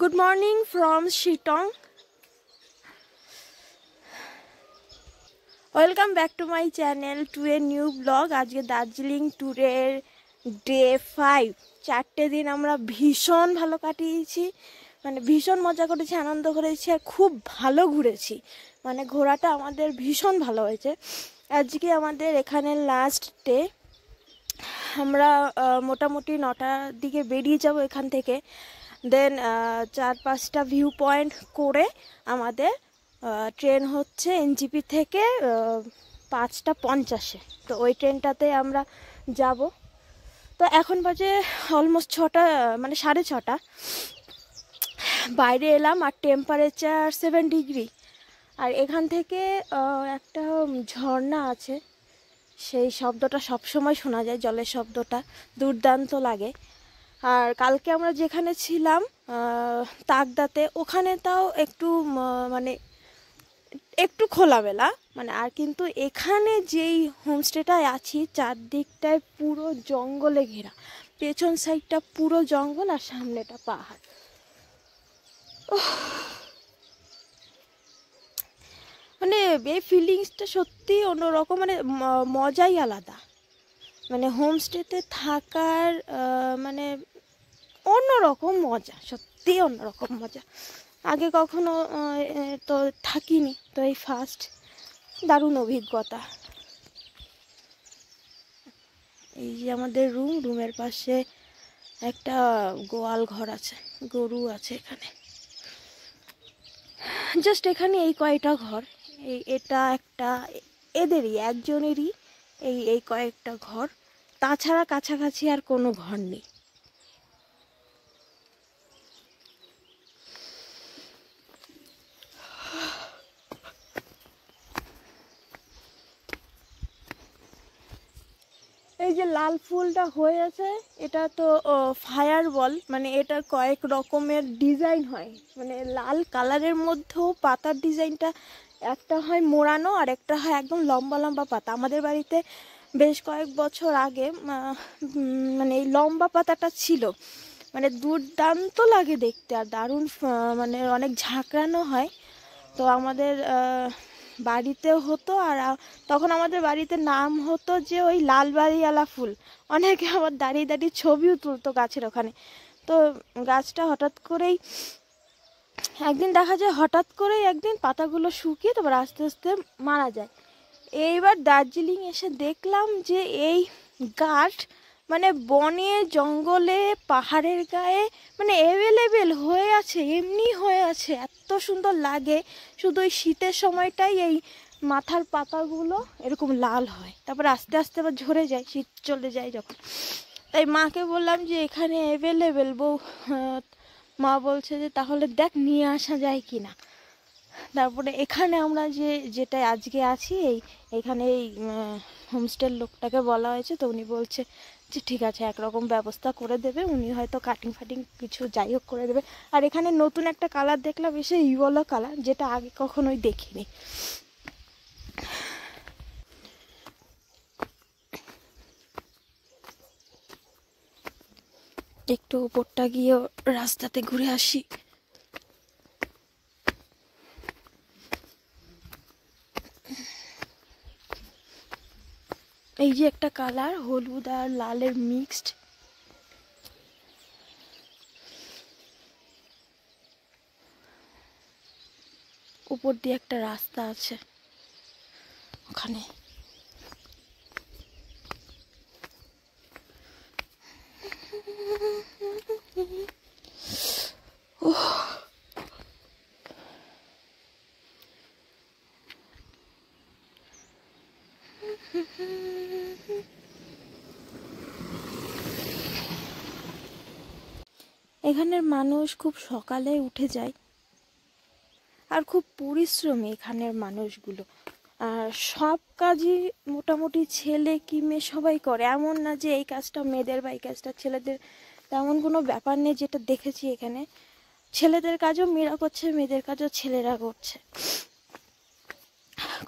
Good morning from Shitong. Welcome back to my channel to a new vlog. আজকে দার্জিলিং ট্যুরের day 5 চারটে দিন আমরা ভীষণ ভালো কাটিয়েছি, মানে ভীষণ মজা করেছি, আনন্দ করেছি আর খুব ভালো ঘুরেছি। মানে ঘোরাটা আমাদের ভীষণ ভালো হয়েছে। আজকে আমাদের এখানে লাস্ট ডে। আমরা মোটামুটি 9টার দিকে বেরিয়ে যাব এখান থেকে। দেন 4-5টা ভিউ পয়েন্ট করে আমাদের ট্রেন হচ্ছে এনজিপি থেকে 5:50-এ। তো ওই ট্রেনটাতে আমরা যাব। তো এখন বাজে অলমোস্ট 6টা, মানে 6:30। বাইরে এলাম আর টেম্পারেচার 7 ডিগ্রি। আর এখান থেকে একটা ঝর্ণা আছে, সেই শব্দটা সবসময় শোনা যায়, জলের শব্দটা দুর্দান্ত লাগে। আর কালকে আমরা যেখানে ছিলাম তাকদাতে, ওখানে তাও একটু মানে একটু খোলামেলা, মানে আর কিন্তু এখানে যেই হোমস্টেটায় আছি চারদিকটায় পুরো জঙ্গলে ঘেরা, পেছন সাইডটা পুরো জঙ্গল আর সামনেটা পাহাড়। মানে এই ফিলিংসটা সত্যি অন্যরকম, মানে মজাই আলাদা। মানে হোমস্টেতে থাকার মানে অন্যরকম মজা, সত্যি অন্যরকম মজা। আগে কখনো তো থাকিনি, তো এই ফার্স্ট, দারুণ অভিজ্ঞতা। এই যে আমাদের রুমের পাশে একটা গোয়াল ঘর আছে, গরু আছে এখানে। জাস্ট এখানে এই কয়টা ঘর, এটা একটা এদেরই, একজনেরই এই কয়েকটা ঘর, তাছাড়া কাছাকাছি আর কোনো ঘর নেই। এই যে লাল ফুলটা হয়ে আছে, এটা তো ফায়ার বল, মানে এটা কয়েক রকমের ডিজাইন হয়, মানে লাল কালারের মধ্যেও পাতার ডিজাইনটা একটা হয় মোড়ানো আর একটা হয় একদম লম্বা লম্বা পাতা। আমাদের বাড়িতে বেশ কয়েক বছর আগে মানে এই লম্বা পাতাটা ছিল, মানে দুর্দান্ত লাগে দেখতে আর দারুণ, মানে অনেক ঝাঁকড়ানো হয়। তো আমাদের বাড়িতেও হতো, আর তখন আমাদের বাড়িতে নাম হতো যে ওই লালবাড়িওয়ালা ফুল। অনেকে আবার দাঁড়িয়ে দাঁড়িয়ে ছবিও তুলতো গাছের ওখানে। তো গাছটা হঠাৎ করেই একদিন দেখা যায়, হঠাৎ করেই একদিন পাতাগুলো শুকিয়ে তারপর আস্তে আস্তে মারা যায়। এইবার দার্জিলিং এসে দেখলাম যে এই গাছ মানে বনে জঙ্গলে পাহাড়ের গায়ে মানে অ্যাভেলেবেল হয়ে আছে, এমনি হয়ে আছে, এত সুন্দর লাগে। শুধু ওই শীতের সময়টাই এই মাথার পাতাগুলো এরকম লাল হয়, তারপর আস্তে আস্তে আবার ঝরে যায় শীত চলে যায় যখন। তাই মাকে বললাম যে এখানে অ্যাভেলেবেল বউ, মা বলছে যে তাহলে দেখ নিয়ে আসা যায় কি না। তারপরে এখানে আমরা যেটা আজকে আছি, এইখানে এই হোমস্টের লোকটাকে বলা হয়েছে, তো উনি বলছে যে ঠিক আছে একরকম ব্যবস্থা করে দেবে, উনি হয়তো কাটিং ফাটিং কিছু যাই হোক করে দেবে। আর এখানে নতুন একটা কালার দেখলাম এসে, ইয়েলো কালার, যেটা আগে কখনোই দেখিনি। একটু উপরটা গিয়ে রাস্তাতে ঘুরে আসি। এই যে একটা কালার, হলুদ আর লালের মিক্সড। উপর দিয়ে একটা রাস্তা আছে ওখানে। এখানের মানুষ খুব সকালে উঠে যায় আর খুব পরিশ্রমী এখানের মানুষগুলো। আর সব কাজই মোটামুটি ছেলে কি মেয়ে সবাই করে, এমন না যে এই কাজটা মেয়েদের বা এই কাজটা ছেলেদের, তেমন কোনো ব্যাপার নেই। যেটা দেখেছি এখানে, ছেলেদের কাজও মেয়েরা করছে, মেয়েদের কাজও ছেলেরা করছে।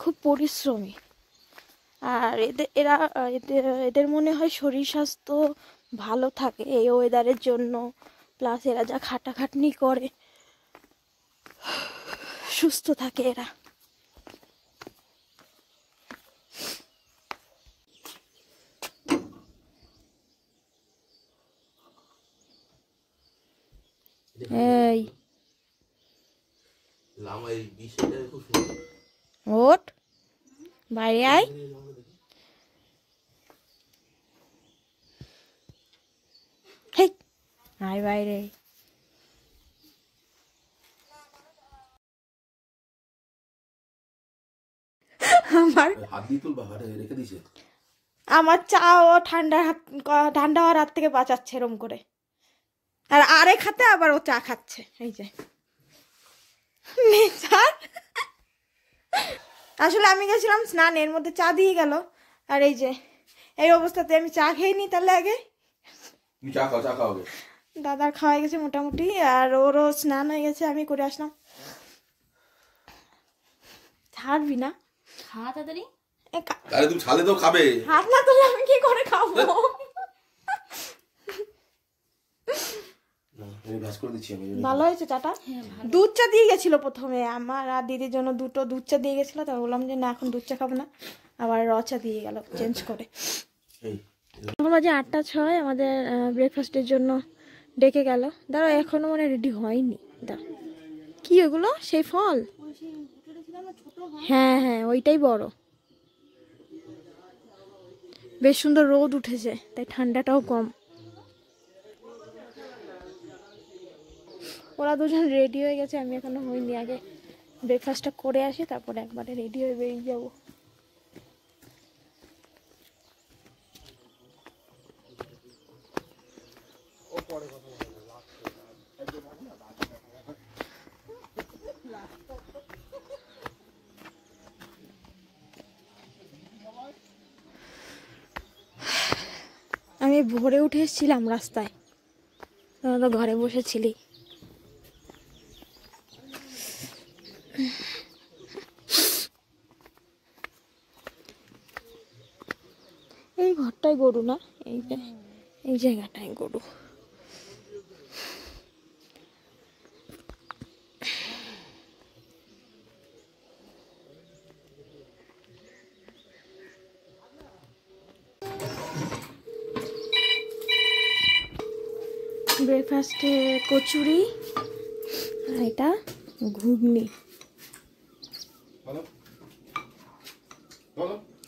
খুব পরিশ্রমী। আর এদের মনে হয় শরীর স্বাস্থ্য ভালো থাকে এই ওয়েদারের জন্য, প্লাস এরা যা খাটাখাটনি করে সুস্থ থাকে এরা। এই ওঠ বাইরে আয়। হেই আয় বাইরে। আমার চা ও ঠান্ডা হওয়ার হাত থেকে বাঁচাচ্ছে এরম করে, আর আরেক হাতে আবার ও চা খাচ্ছে। এই যে আসলে আমি গেছিলাম স্নান, এর মধ্যে চা দিয়ে গেল, আর এই যে এই অবস্থাতে আমি চা খেয়ে নি। তাহলে আগে দাদার খাওয়া গেছে মোটামুটি, আর ওরও স্নান হয়ে গেছে, আমি করে আসলাম। ছাড়বি না? খা তাড়াতাড়ি। আরে তুমি ছালে তো খাবে, হাত না তুললে আমি কি করে খাবো? ভালো হয়েছে চাটা। দুধ চা দিয়ে গেছিল প্রথমে, আমার আর দিদির জন্য দুটো দুধ চা দিয়ে গেছিল। তো বললাম যে না এখন দুধ চা খাবো না, আবার র চা দিয়ে গেল চেঞ্জ করে। এখন বাজে 8:06, আমাদের ব্রেকফাস্টের জন্য ডেকে গেল। দাঁড়াও এখনো মানে রেডি হয়নি। দাঁড়া কি ওগুলো? সেই ফল? হ্যাঁ হ্যাঁ ওইটাই বড়। বেশ সুন্দর রোদ উঠেছে, তাই ঠান্ডাটাও কম। ওরা দুজন রেডি হয়ে গেছে, আমি এখনো হইনি। আগে ব্রেকফাস্টটা করে আসি, তারপরে একবারে রেডি হয়ে বেরিয়ে যাবো। আমি ভোরে উঠে এসেছিলাম রাস্তায়, তোরা তো ঘরে বসেছিলি। এই ঘরটায় গরু না, এই জায়গাটায় গরু। ব্রেকফাস্টে কচুরি আর এটা ঘুগনি।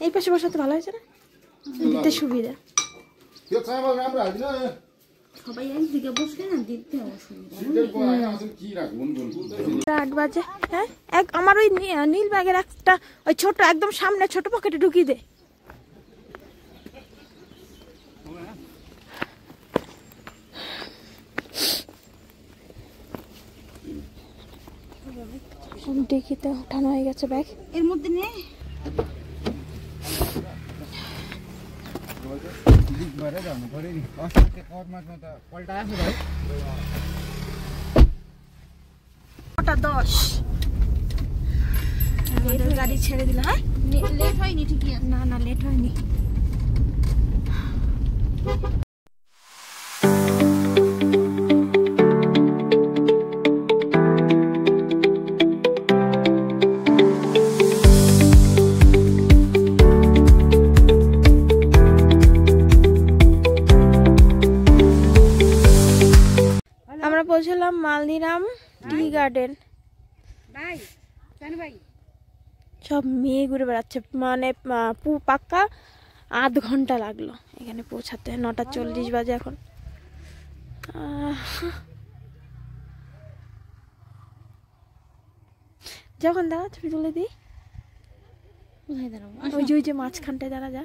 এই পাশে বসাতে ভালো হয়েছে না, দিতে সুবিধা। সবাই একদিকে বসলে না দিতে অসুবিধা। 8 বাজে। হ্যাঁ আমার ওই নীল ব্যাগের একটা ওই ছোট একদম সামনে ছোট পকেটে ঢুকিয়ে দে। ডিকিতে ওঠানো হয়ে গেছে ব্যাগ, এর মধ্যে নেই। ওটা 10 গাড়ি ছেড়ে দিল। হ্যাঁ লেট হয়নি? ঠিকই আছে। না না লেট হয়নি। আমরা পৌঁছলাম মালদিরাম টি গার্ডেন। সব মেয়ে ঘুরে বেড়াচ্ছে, মানে পাক্কা আধ ঘন্টা লাগলো এখানে পৌঁছাতে। 9:40 বাজে এখন। যখন দাঁড়া ছবি তুলে দিই। ওই যে মাঝখানটায় দাঁড়া যা।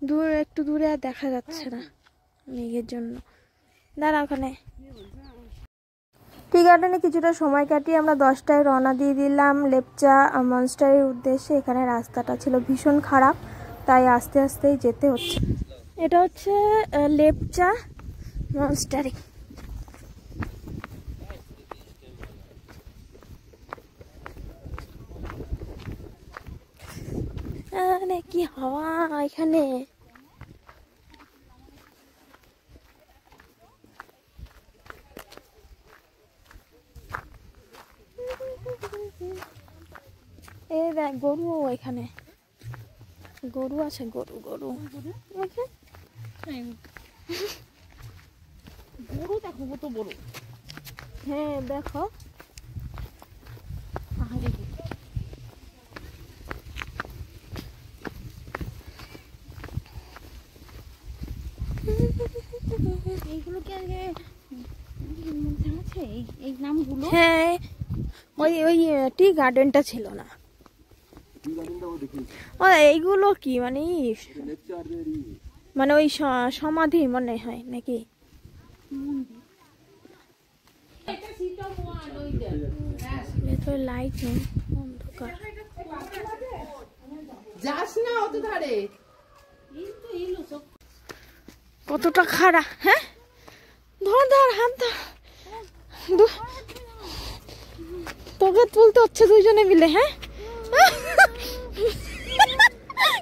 দূরে একটু দূরে আর দেখা যাচ্ছে না মেঘের জন্য। দাঁড়া ওখানে। টি গার্ডেনে কিছুটা সময় কাটিয়ে আমরা 10টায় রওনা দিয়ে দিলাম লেপচা মনস্টারের উদ্দেশ্যে। এখানে রাস্তাটা ছিল ভীষণ খারাপ, তাই আস্তে আস্তেই যেতে হচ্ছে। এটা হচ্ছে লেপচা মনস্টারি। এখানে কি হাওয়া এখানে। এই দেখ গরু, এখানে গরু আছে, গরু গরু গরু দেখো কত বড়। হ্যাঁ দেখো এইগুলো কি আগে মধ্যে আছে এই নামগুলো? হ্যাঁ ওই ওই টি গার্ডেনটা ছিল না। ও এইগুলো কি মানে মানে ওই সমাধি মনে হয় নাকি? ভেতরে লাইট নেই, অন্ধকার। যাস না অত ধারে। কতটা খাড়া। হ্যাঁ ধর ধর হাত ধর, তোকে তুলতে হচ্ছে দুইজনে মিলে। হ্যাঁ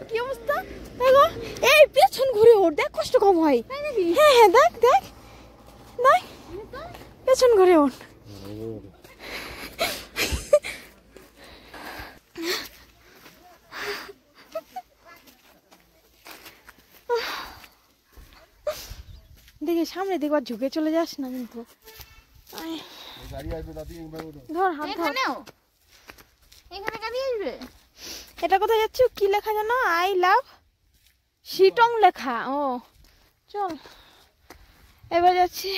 কি অবস্থা দেখো, এই পেছন ঘুরে ওর, দেখ কষ্ট কম হয়। হ্যাঁ হ্যাঁ দেখ দেখ দেখ পেছন ঘুরে ওর। দেখে সামনে দেখবার ঝুঁকে চলে যাস না কিন্তু। ধর হাত ধর। এখানে গাড়ি আসবে। এটা কোথায় যাচ্ছ? কি লেখা জানো? আই লাভ শিটং লেখা। ও চল এবার যাচ্ছি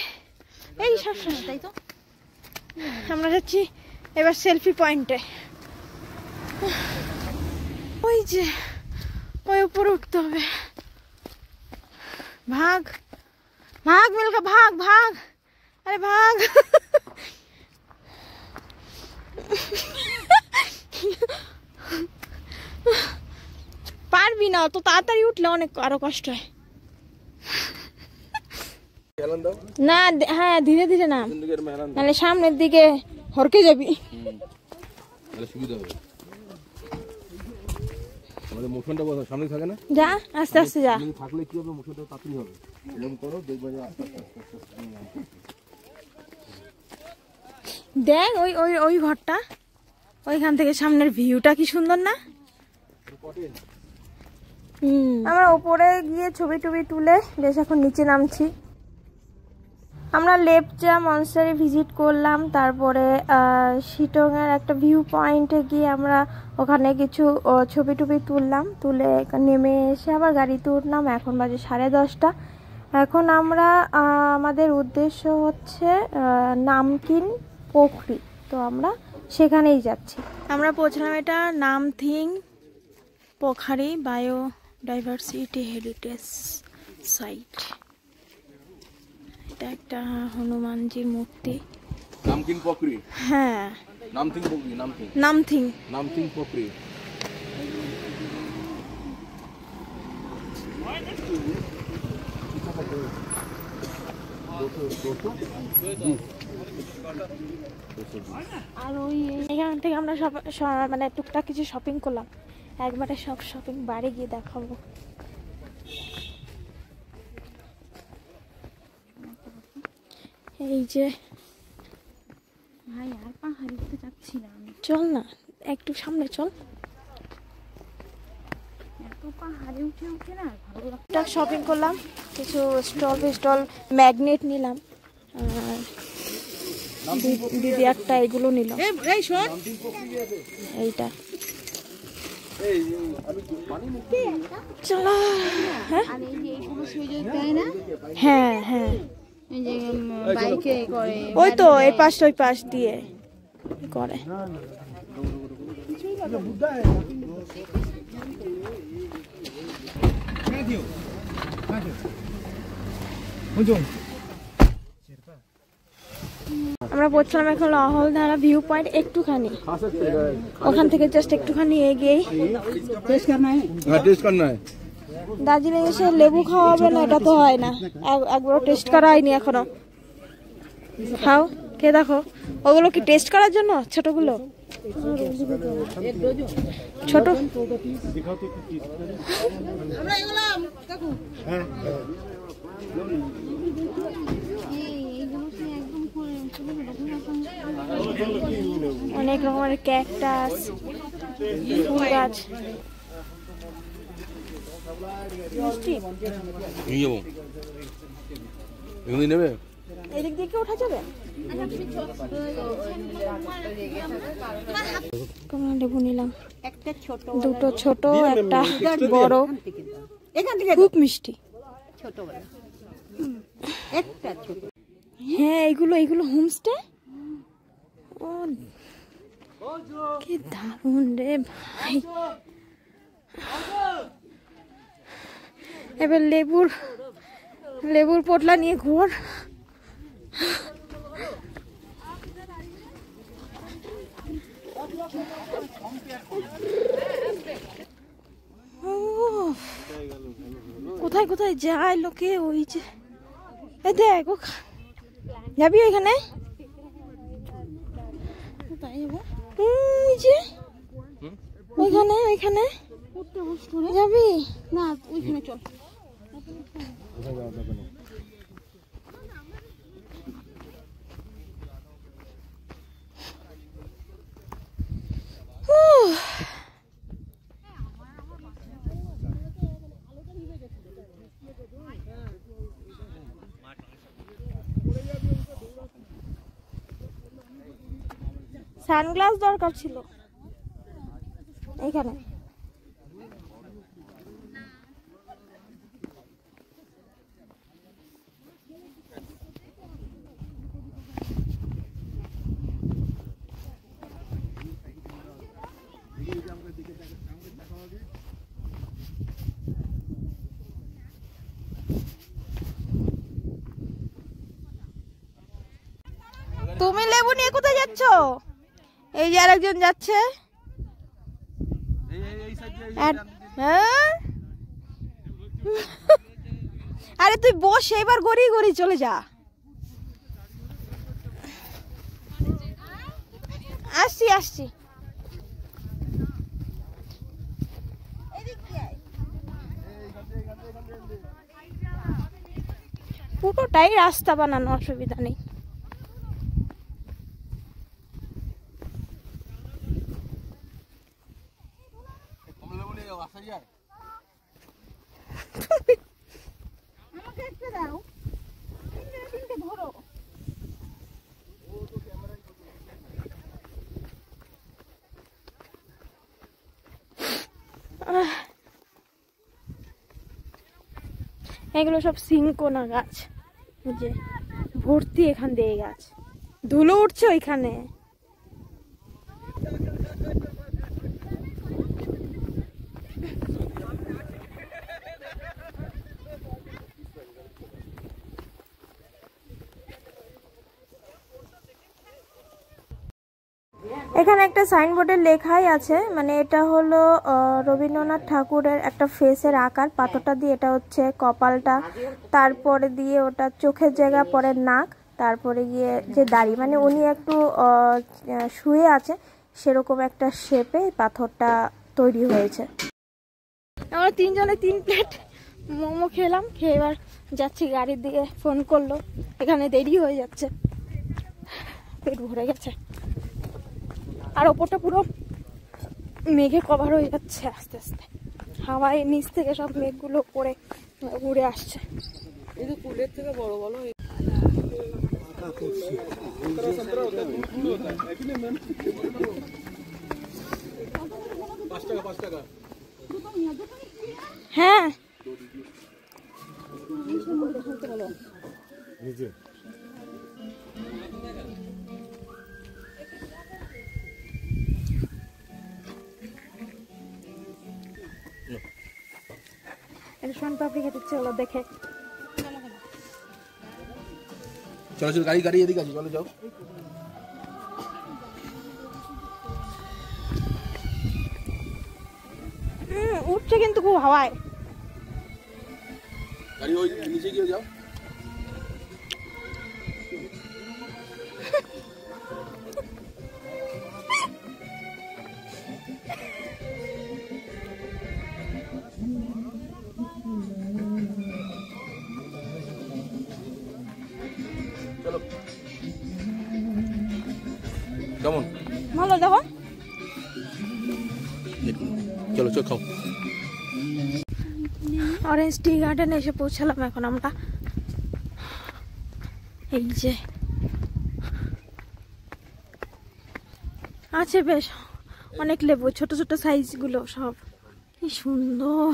এই সবসময়, তাই তো আমরা যাচ্ছি এবার সেলফি পয়েন্টে। ওই যে ওই উপরে উঠতে হবে। ভাগ ভাগ মিলকা ভাগ ভাগ, আরে ভাগ। পারবি না, তো তাড়াতাড়ি উঠলে অনেক আরো কষ্ট হয়। না হ্যাঁ ধীরে ধীরে নাম, মানে সামনের দিকে হরকে যাবি। আমাদের মোশনটা বসা সামনে থাকে না, যা আস্তে আস্তে যা। থাকলে কি হবে, মোশনটা তাড়াতাড়ি হবে। এরকম করো, দেখবে যে আস্তে আস্তে দেখ ওই ওই ওই ঘরটা, ওইখান থেকে সামনের ভিউটা কি সুন্দর না? আমরা উপরে গিয়ে ছবি টবি তুলে বেশ এখন নিচে নামছি। আমরা লেপচা মনস্টারে ভিজিট করলাম, তারপরে শিটং এর একটা ভিউ পয়েন্টে গিয়ে আমরা ওখানে কিছু ছবি টবি তুললাম, তুলে নেমে এসে আবার গাড়িতে উঠলাম। এখন বাজে 10:30। এখন আমরা আমাদের উদ্দেশ্য হচ্ছে নামকিন পোখরি, তো আমরা সেখানেই যাচ্ছি। আমরা পৌঁছলাম, এটা Namthing Pokhari biodiversity heritage site. এটা একটা হনুমানজির মূর্তি। নামকিন পোখরি। হ্যাঁ নামকিন পোখরি, নামথিং নামকিন পোখরি। আর ওই এখান থেকে আমরা মানে টুকটাক কিছু শপিং করলাম, একবারে সব শপিং বাড়ি গিয়ে দেখাবো। এই যে ভাই আর পাহাড়ে উঠতে চাচ্ছিলাম, চল না একটু সামনে চল। এত পাহাড়ে উঠে উঠে না ভালো লাগছে। টুকটাক শপিং করলাম, কিছু স্টল ম্যাগনেট নিলাম, আর দিদি একটা এগুলো নিল। এই শোন এইটা চলো। হ্যাঁ আর এই যে এইগুলো সুযোগ দেয় না, হ্যাঁ হ্যাঁ এই যে বাইকে করে, ওই তো এই পাশ ওই পাশ দিয়ে করে। আমরা পড়ছিলাম এখন অহলধারা ভিউ পয়েন্ট, একটুখানি ওখান থেকে জাস্ট একটুখানি এগিয়েই। টেস্ট করনা है। দার্জিলিং এসে লেবু খাওয়াবে না, এটা তো হয় না, একবারও টেস্ট করা হয়নি এখনো। খাও, কে দেখো ওগুলো কি টেস্ট করার জন্য ছোটগুলো? ছোট অনেক রকমের ক্যাকটাস, ফুল গাছ। নেবে এদিক দিকে ওঠা যাবে? কমলা লেবু নিলাম, দুটো ছোট একটা বড়, খুব মিষ্টি। হ্যাঁ এগুলো হোমস্টে। ও কি দারুণ রে ভাই। এবার লেবুর পোটলা নিয়ে ঘোর। কোথায় কোথায় যায় লোকে। ওই যে দেখ, যাবি ওইখানে? ওইখানে যাবি না, ওইখানে চল। সানগ্লাস দরকার ছিল এইখানে। তুমি লেবু নিয়ে কোথায় যাচ্ছ? এই যে আরেকজন যাচ্ছে। আরে তুই বস, এবার গড়িয়ে গড়িয়ে চলে যা। আসছি। পুরোটাই রাস্তা বানানো, অসুবিধা নেই। এগুলো সব সিংকোনা গাছ, যে ভর্তি এখান দিয়ে গাছ। ধুলো উঠছে ওইখানে। এখানে একটা সাইনবোর্ডে লেখাই আছে, মানে এটা হলো রবীন্দ্রনাথ ঠাকুরের একটা ফেসের আকার, পাথরটা দিয়ে এটা হচ্ছে কপালটা, তারপরে দিয়ে ওটা চোখের জায়গা, পরে নাক, তারপরে গিয়ে যে দাড়ি, মানে উনি একটু শুয়ে আছে সেরকম একটা শেপে পাথরটা তৈরি হয়েছে। আমরা তিনজনে 3 প্লেট মোমো খেলাম, খেয়ে এবার যাচ্ছি গাড়ির দিকে। ফোন করলো, এখানে দেরি হয়ে যাচ্ছে, পেট ভরে গেছে। আর ওপরটা পুরো মেঘে কভার হয়ে যাচ্ছে আস্তে আস্তে। হাওয়ায় নিচ থেকে সব মেঘগুলো পরে উড়ে আসছে। কুলের থেকে বড় বড় হ্যাঁ। সোন পাপড়ি খেতে চলো দেখে। চলো গাড়ি এদিকে আছে, চলো যাও। উঠছে কিন্তু খুব হাওয়ায়। গাড়ি ওই নিচে গিয়ে যাও। কেমন? ভালো দেখো। চলো চলো খাও। অরেঞ্জ টি গার্ডেনে এসে পৌঁছালাম এখন আমরা। এই যে আছে বেশ অনেক লেবু, ছোট ছোট সাইজ গুলো সব কি সুন্দর।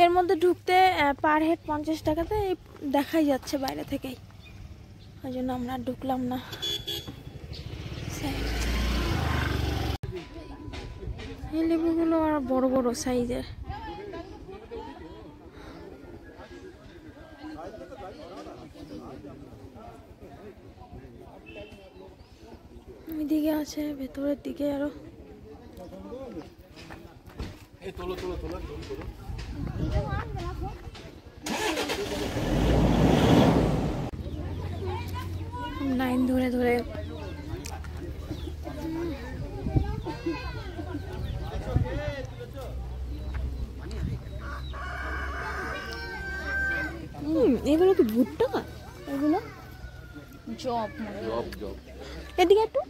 এর মধ্যে ঢুকতে পার হেড 50 টাকাতে দেখাই যাচ্ছে বাইরে থেকেই, ওই জন্য আমরা ঢুকলাম না। এই লেবুগুলো আর বড় বড় সাইজের। ওইদিকে আছে, ভেতরের দিকে আরো। লাইন ধরে ধরে এগুলো কি ভুট্টা? এগুলো জব এদিকে একটু।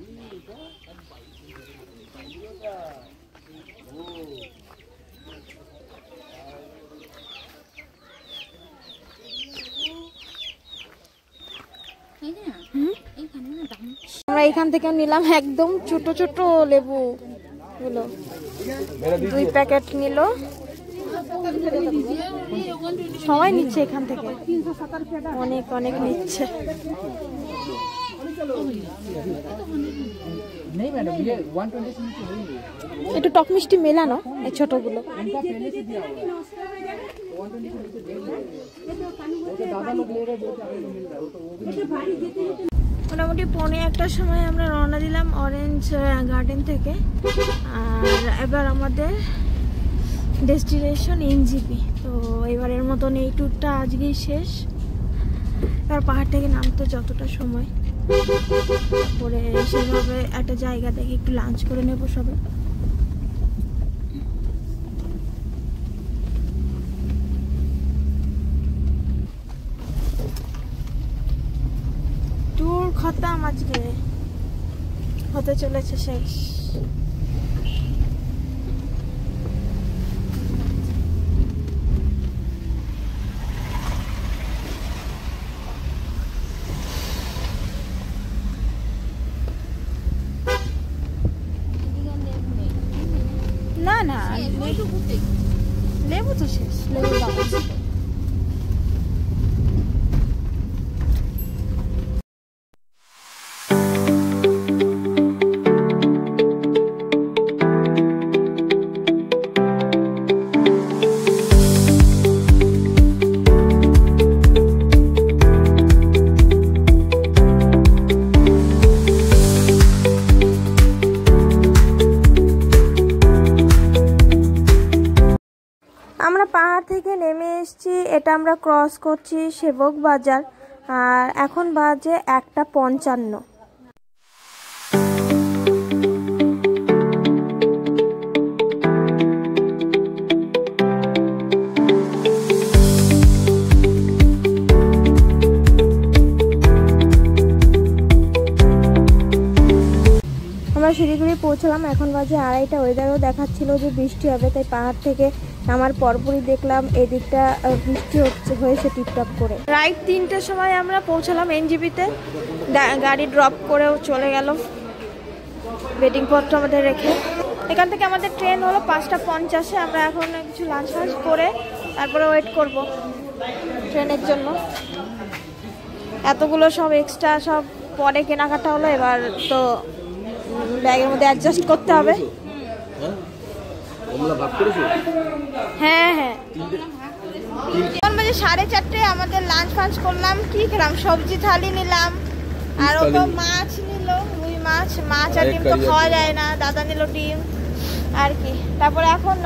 আমরা এখান থেকে নিলাম একদম ছোট ছোট লেবু গুলো, 2 প্যাকেট নিল। সবাই নিচ্ছে এখান থেকে, অনেক অনেক নিচ্ছে। একটু টক মিষ্টি মেলানো এই ছোটগুলো। মোটামুটি 1:45টার সময় আমরা রওনা দিলাম অরেঞ্জ গার্ডেন থেকে। আর এবার আমাদের ডেস্টিনেশন এনজিপি। তো এবারের মতন এই ট্যুরটা আজকেই শেষ। এবার পাহাড় থেকে নামতে যতটা সময়, তারপরে সেভাবে একটা জায়গা দেখে একটু লাঞ্চ করে নেবো সবাই। ট্যুর খতম, আজকে হতে চলেছে শেষ। না না, লেবু তো শেষ, লেবু দাও। আমরা পাহাড় থেকে নেমে এসেছি, এটা আমরা ক্রস করছি সেবক বাজার। আর এখন বাজে 1:55। আমরা শিলিগুড়ি পৌঁছলাম, এখন বাজে 2:30। ওয়েদারও দেখাচ্ছিল যে বৃষ্টি হবে, তাই পাহাড় থেকে নামার পরপরই দেখলাম এদিকটা বৃষ্টি হয়েছে টিপটপ করে। রাইট 3টের সময় আমরা পৌঁছালাম এনজিপিতে। গাড়ি ড্রপ করেও চলে গেল ওয়েটিং পথটা আমাদের রেখে। এখান থেকে আমাদের ট্রেন হলো 5:50-এ। আমরা এখন কিছু লাঞ্চ ফাঞ্চ করে তারপরে ওয়েট করব ট্রেনের জন্য। এতগুলো সব এক্সট্রা সব পরে কেনাকাটা হলো, এবার তো ব্যাগের মধ্যে অ্যাডজাস্ট করতে হবে। হ্যাঁ হ্যাঁ, 4:30 আমাদের লাঞ্চ ফাঞ্চ করলাম। কি খেলাম, সবজি থালি নিলাম, আর ও তো মাছ নিল, রুই মাছ। মাছ আর ডিম তো খাওয়া যায় না, দাদা নিল ডিম আর কি। তারপরে এখন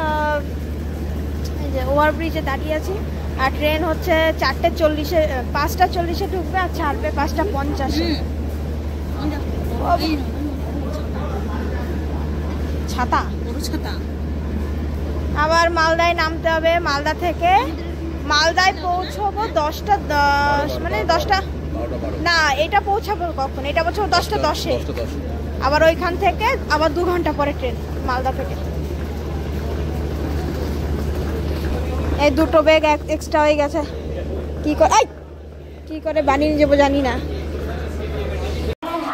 এই যে ওভারব্রিজে দাঁড়িয়ে আছি। আর ট্রেন হচ্ছে 4:40-এ, 5:40-এ ঢুকবে আর ছাড়বে 5:50-এ। ছাতা, বড় ছাতা। আবার মালদায় নামতে হবে, মালদা থেকে মালদায় পৌঁছবো 10:10 মানে 10টা না, এটা পৌঁছাবো কখন, এটা পৌঁছাবো 10:10-এ। আবার ওইখান থেকে আবার 2 ঘন্টা পরে ট্রেন মালদা থেকে। এই দুটো ব্যাগ এক্সট্রা হয়ে গেছে, কি করে বানিয়ে নিয়ে যাবো জানি না।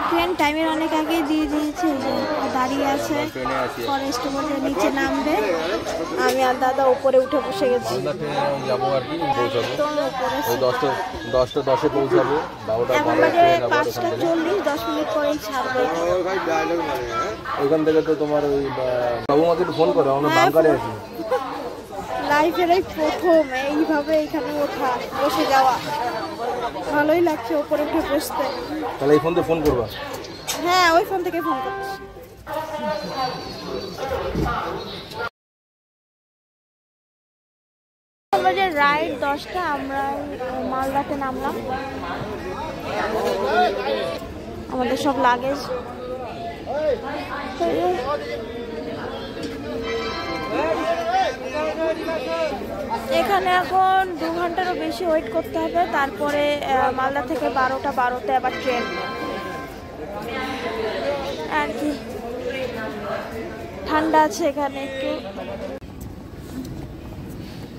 ট্রেন টাইমের অনেক আগে দিয়ে দিয়েছে, যে দাঁড়িয়ে আছে ফরেস্ট মধ্যে, নিচে নামবে। আমি আর দাদা উপরে উঠে বসে গেছি, যাবো আর কি, পৌঁছাবো একদম উপরে। ওই 10:10-এ পৌঁছাবো। এখন বাজে 5:40, 10 মিনিট পরেই ছাড়বে। ওইখান থেকে তো তোমার ওই বাবু আমাকে একটু ফোন করো, আমরা বাংকারে আছি। লাইফের এই প্রথম এইভাবে এখানে ওঠা, বসে যাওয়া, ভালোই লাগছে উপরে উঠে বসতে। তাহলে এই ফোন দিয়ে ফোন করবা? হ্যাঁ, ওই ফোন থেকে ফোন করছি। যে রাইড 10টা, আমরা মালদাতে নামলাম। আমাদের সব লাগেজ এখানে এখন 2 ঘন্টারও বেশি ওয়েট করতে হবে, তারপরে মালদা থেকে 12টা আবার ট্রেন আর কি। ঠান্ডা আছে এখানে একটু।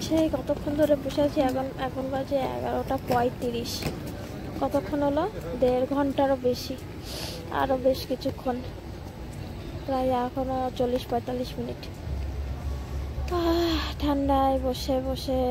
সেই কতক্ষণ ধরে বসে আছি, এখন বাজে 11:35। কতক্ষণ হলো? 1.5 ঘন্টারও বেশি, আরও বেশ কিছুক্ষণ, প্রায় এখনো 40-45 মিনিট। ঠান্ডায় বসে বসে